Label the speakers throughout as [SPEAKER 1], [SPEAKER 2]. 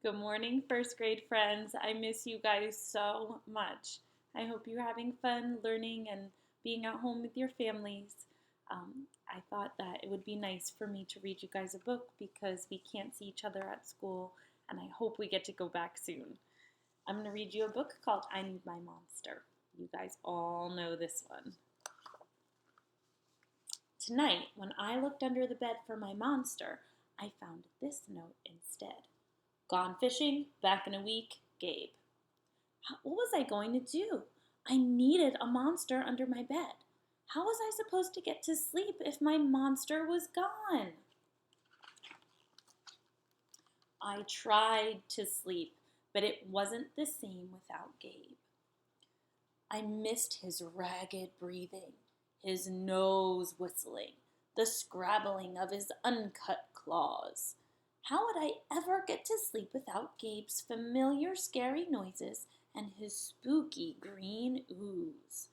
[SPEAKER 1] Good morning, first grade friends. I miss you guys so much. I hope you're having fun learning and being at home with your families. I thought that it would be nice for me to read you guys a book because we can't see each other at school, and I hope we get to go back soon. I'm going to read you a book called I Need My Monster. You guys all know this one. Tonight, when I looked under the bed for my monster, I found this note instead. Gone fishing, back in a week, Gabe. What was I going to do? I needed a monster under my bed. How was I supposed to get to sleep if my monster was gone? I tried to sleep, but it wasn't the same without Gabe. I missed his ragged breathing, his nose whistling, the scrabbling of his uncut claws. How would I ever get to sleep without Gabe's familiar scary noises and his spooky green ooze?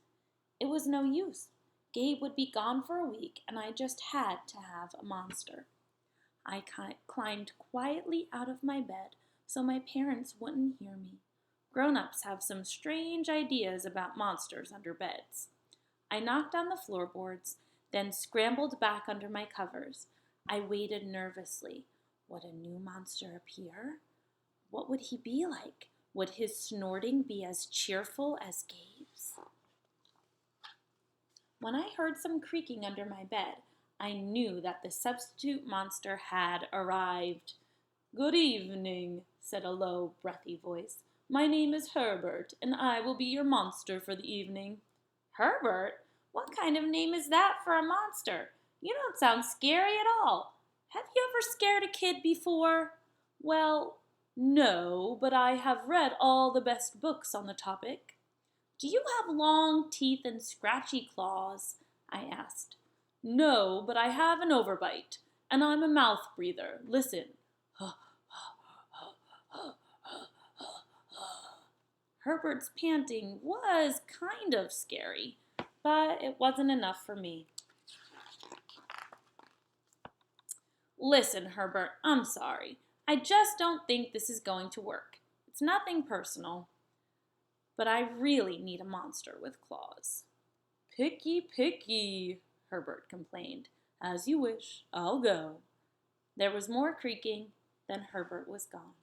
[SPEAKER 1] It was no use. Gabe would be gone for a week, and I just had to have a monster. I climbed quietly out of my bed so my parents wouldn't hear me. Grown-ups have some strange ideas about monsters under beds. I knocked on the floorboards, then scrambled back under my covers. I waited nervously. Would a new monster appear? What would he be like? Would his snorting be as cheerful as Gabe's? When I heard some creaking under my bed, I knew that the substitute monster had arrived. "Good evening," said a low, breathy voice. "My name is Herbert, and I will be your monster for the evening." "Herbert? What kind of name is that for a monster? You don't sound scary at all. Have you ever scared a kid before?" "Well, no, but I have read all the best books on the topic." "Do you have long teeth and scratchy claws?" I asked. "No, but I have an overbite, and I'm a mouth breather. Listen." Herbert's panting was kind of scary, but it wasn't enough for me. "Listen, Herbert, I'm sorry. I just don't think this is going to work. It's nothing personal. But I really need a monster with claws." "Picky, picky," Herbert complained. "As you wish. I'll go." There was more creaking, then Herbert was gone.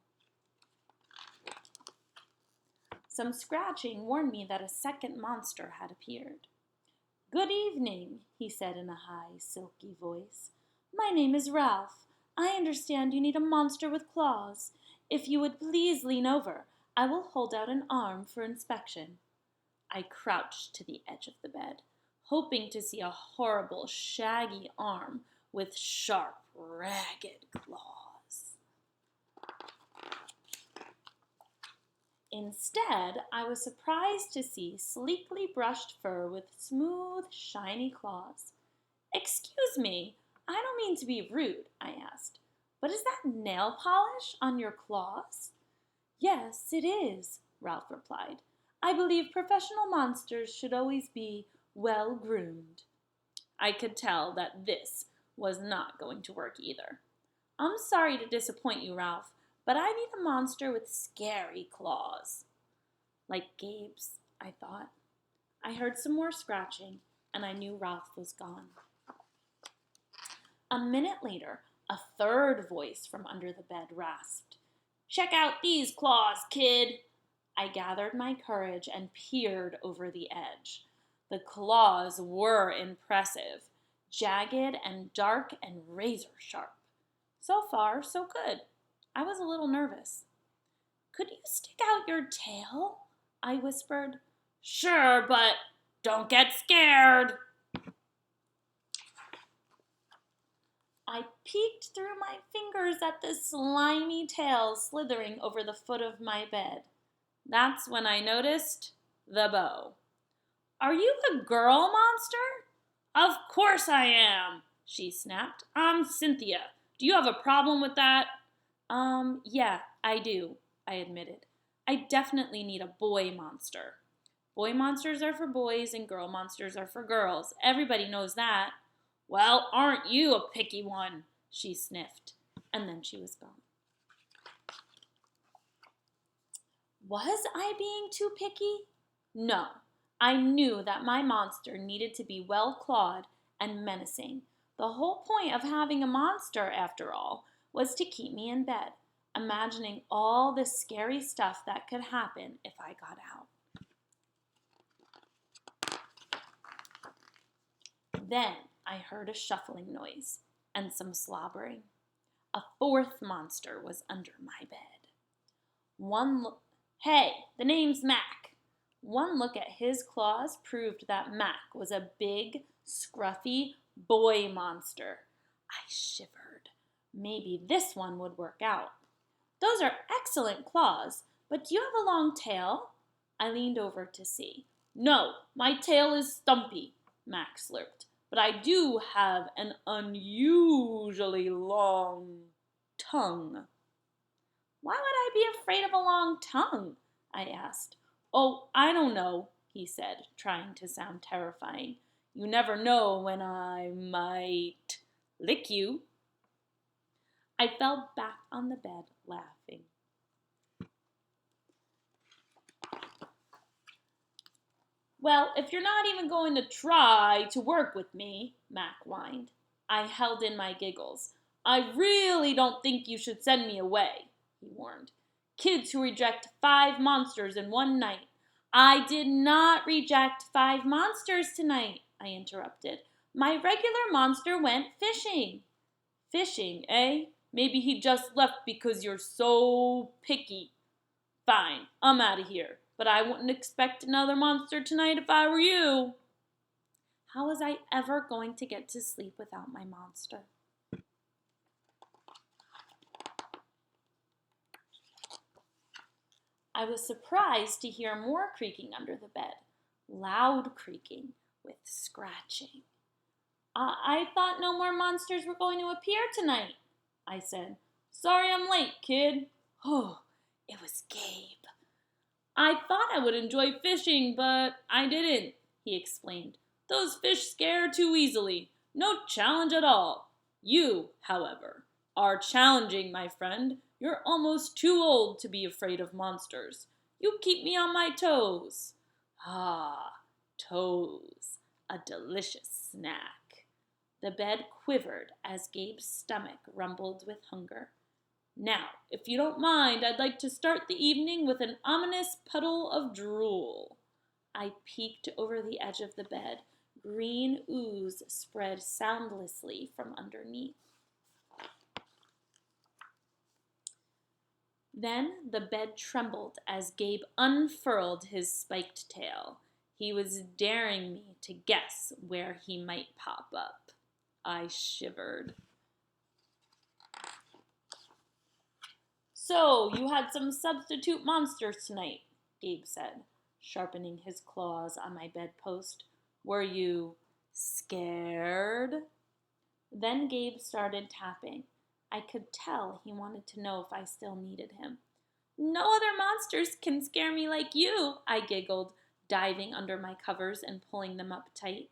[SPEAKER 1] Some scratching warned me that a second monster had appeared. "Good evening," he said in a high, silky voice. "My name is Ralph. I understand you need a monster with claws. If you would please lean over, I will hold out an arm for inspection." I crouched to the edge of the bed, hoping to see a horrible, shaggy arm with sharp, ragged claws. Instead, I was surprised to see sleekly brushed fur with smooth, shiny claws. "Excuse me, I don't mean to be rude," I asked, "but is that nail polish on your claws?" "Yes, it is," Ralph replied. "I believe professional monsters should always be well groomed." I could tell that this was not going to work either. "I'm sorry to disappoint you, Ralph, but I need a monster with scary claws." Like Gabe's, I thought. I heard some more scratching, and I knew Ralph was gone. A minute later, a third voice from under the bed rasped, "Check out these claws, kid." I gathered my courage and peered over the edge. The claws were impressive, jagged and dark and razor sharp. So far, so good. I was a little nervous. "Could you stick out your tail?" I whispered. "Sure, but don't get scared." I peeked through my fingers at the slimy tail slithering over the foot of my bed. That's when I noticed the bow. "Are you the girl monster?" "Of course I am," she snapped. "I'm Cynthia. Do you have a problem with that?" Yeah, I do," I admitted. "I definitely need a boy monster. Boy monsters are for boys and girl monsters are for girls. Everybody knows that." "Well, aren't you a picky one?" she sniffed, and then she was gone. Was I being too picky? No, I knew that my monster needed to be well-clawed and menacing. The whole point of having a monster, after all, was to keep me in bed, imagining all the scary stuff that could happen if I got out. Then I heard a shuffling noise and some slobbering. A fourth monster was under my bed. Hey, the name's Mac. One look at his claws proved that Mac was a big, scruffy boy monster. I shivered. Maybe this one would work out. Those are excellent claws, but do you have a long tail? I leaned over to see. No, my tail is stumpy, Mac slurped, but I do have an unusually long tongue. Why would I be afraid of a long tongue? I asked. Oh, I don't know, he said, trying to sound terrifying. You never know when I might lick you. I fell back on the bed, laughing. Well, if you're not even going to try to work with me, Mac whined. I held in my giggles. I really don't think you should send me away, he warned. Kids who reject 5 monsters in one night. I did not reject 5 monsters tonight, I interrupted. My regular monster went fishing. Fishing, eh? Maybe he just left because you're so picky. Fine, I'm out of here. But I wouldn't expect another monster tonight if I were you. How was I ever going to get to sleep without my monster? I was surprised to hear more creaking under the bed. Loud creaking with scratching. I thought no more monsters were going to appear tonight, I said. Sorry I'm late, kid. Oh, it was Gabe. I thought I would enjoy fishing, but I didn't, he explained. Those fish scare too easily. No challenge at all. You, however, are challenging, my friend. You're almost too old to be afraid of monsters. You keep me on my toes. Ah, toes. A delicious snack. The bed quivered as Gabe's stomach rumbled with hunger. Now, if you don't mind, I'd like to start the evening with an ominous puddle of drool. I peeked over the edge of the bed. Green ooze spread soundlessly from underneath. Then the bed trembled as Gabe unfurled his spiked tail. He was daring me to guess where he might pop up. I shivered. So, you had some substitute monsters tonight, Gabe said, sharpening his claws on my bedpost. Were you scared? Then Gabe started tapping. I could tell he wanted to know if I still needed him. No other monsters can scare me like you, I giggled, diving under my covers and pulling them up tight.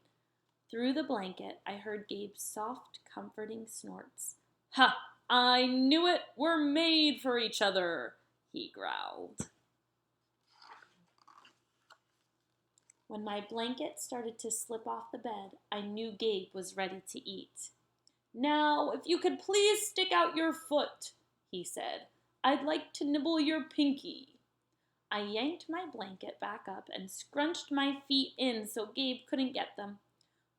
[SPEAKER 1] Through the blanket, I heard Gabe's soft, comforting snorts. Ha! I knew it! We're made for each other, he growled. When my blanket started to slip off the bed, I knew Gabe was ready to eat. Now, if you could please stick out your foot, he said. I'd like to nibble your pinky. I yanked my blanket back up and scrunched my feet in so Gabe couldn't get them.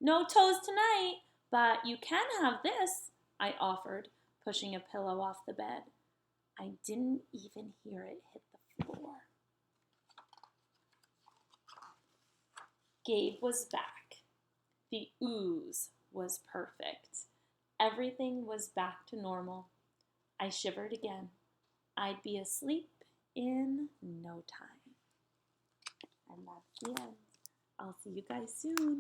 [SPEAKER 1] No toes tonight, but you can have this, I offered, pushing a pillow off the bed. I didn't even hear it hit the floor. Gabe was back. The ooze was perfect. Everything was back to normal. I shivered again. I'd be asleep in no time. And that's the end. I'll see you guys soon.